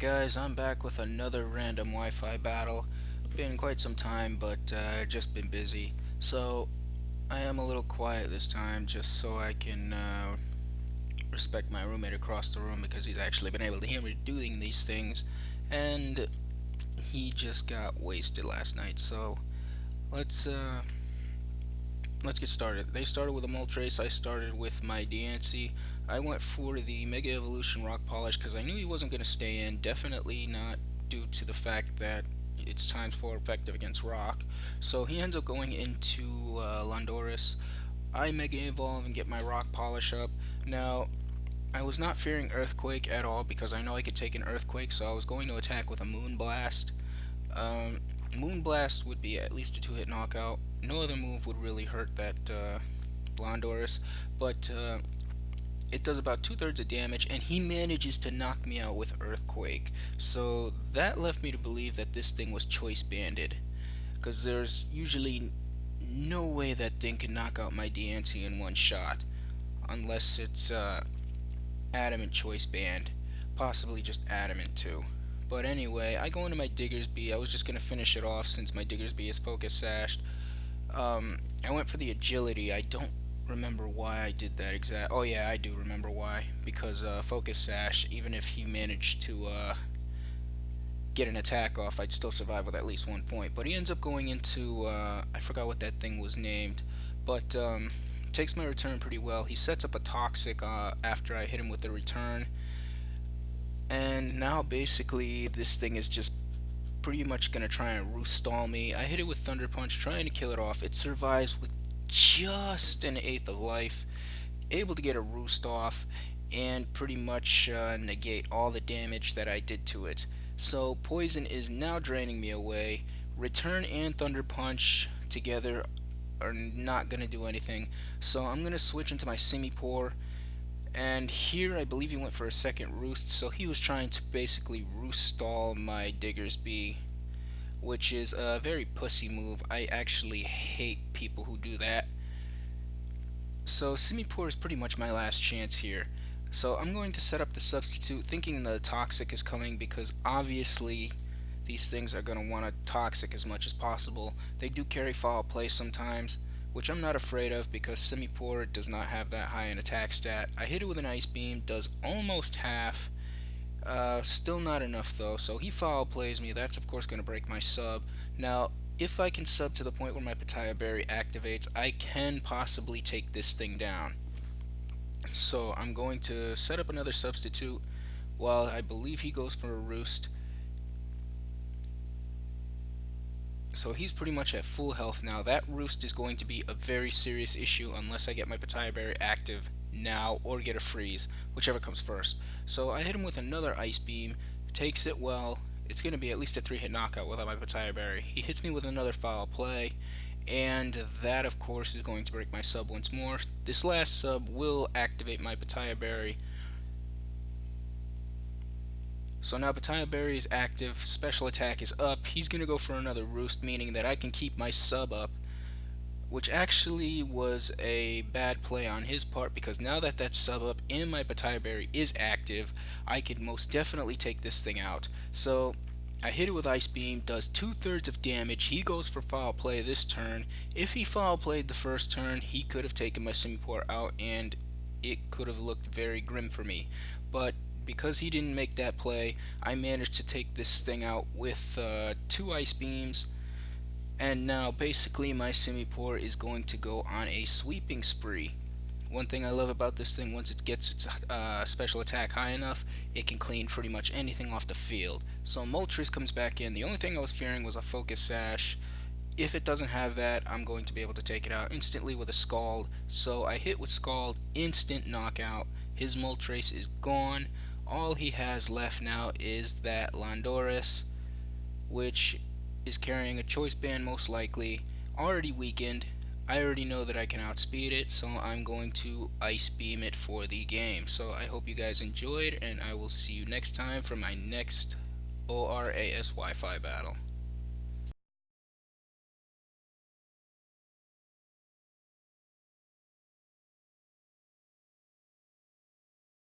Guys, I'm back with another random Wi-Fi battle. Been quite some time, but just been busy. So I am a little quiet this time, just so I can respect my roommate across the room because he's actually been able to hear me doing these things, and he just got wasted last night. So let's uh, let's get started. They started with a Moltres. I started with my DNC. I went for the Mega Evolution Rock Polish because I knew he wasn't going to stay in. Definitely not due to the fact that it's times 4 effective against Rock. So he ends up going into Londoris. I Mega Evolve and get my Rock Polish up. Now, I was not fearing Earthquake at all because I know I could take an Earthquake, so I was going to attack with a Moon Blast. Um, Moon Blast would be at least a 2-hit knockout. No other move would really hurt that Blondoris, but it does about 2/3 of damage, and he manages to knock me out with Earthquake. So that left me to believe that this thing was choice banded, because there's usually no way that thing can knock out my DNC in one shot, unless it's Adamant choice band, possibly just Adamant too. But anyway, I go into my Diggersby. I was just gonna finish it off since my Diggersby is focus sashed. I went for the agility. I don't remember why I did that exact. Oh yeah, I do remember why. Because focus sash, even if he managed to get an attack off, I'd still survive with at least 1 point. But he ends up going into I forgot what that thing was named, but takes my return pretty well. He sets up a toxic after I hit him with the return, and now basically this thing is just pretty much gonna try and roost stall me. I hit it with Thunder Punch, trying to kill it off. It survives with just an eighth of life, able to get a roost off and pretty much negate all the damage that I did to it. So poison is now draining me away. Return and Thunder Punch together are not gonna do anything. So I'm gonna switch into my Simipour. And here I believe he went for a second roost, so he was trying to basically roost stall my Diggersby, which is a very pussy move. I actually hate people who do that. So Simipour is pretty much my last chance here. So I'm going to set up the substitute thinking the Toxic is coming because obviously these things are going to want a Toxic as much as possible. They do carry foul play sometimes, which I'm not afraid of because Simipour does not have that high an attack stat. I hit it with an Ice Beam, does almost half. Still not enough though, so he foul plays me. That's of course going to break my sub. Now, if I can sub to the point where my Pitaya Berry activates, I can possibly take this thing down. So I'm going to set up another substitute while I believe he goes for a roost. So he's pretty much at full health now. That roost is going to be a very serious issue unless I get my Pitaya Berry active now or get a freeze, whichever comes first. So I hit him with another Ice Beam, takes it well. It's going to be at least a 3-hit knockout without my Pitaya Berry. He hits me with another foul play, and that of course is going to break my sub once more. This last sub will activate my Pitaya Berry. So now Pitaya Berry is active, special attack is up. He's going to go for another roost, meaning that I can keep my sub up, which actually was a bad play on his part because now that that sub up and my Pitaya Berry is active, I could most definitely take this thing out. So I hit it with Ice Beam, does 2/3 of damage. He goes for foul play this turn. If he foul played the first turn, he could have taken my Simipour out and it could have looked very grim for me. But because he didn't make that play, I managed to take this thing out with 2 Ice Beams. And now basically my Simipour is going to go on a sweeping spree. One thing I love about this thing, once it gets its special attack high enough, it can clean pretty much anything off the field. So Moltres comes back in. The only thing I was fearing was a Focus Sash. If it doesn't have that, I'm going to be able to take it out instantly with a Scald. So I hit with Scald, instant knockout. His Moltres is gone. All he has left now is that Londoris, which is carrying a choice band most likely, already weakened. I already know that I can outspeed it, so I'm going to Ice Beam it for the game. So I hope you guys enjoyed, and I will see you next time for my next ORAS Wi-Fi battle.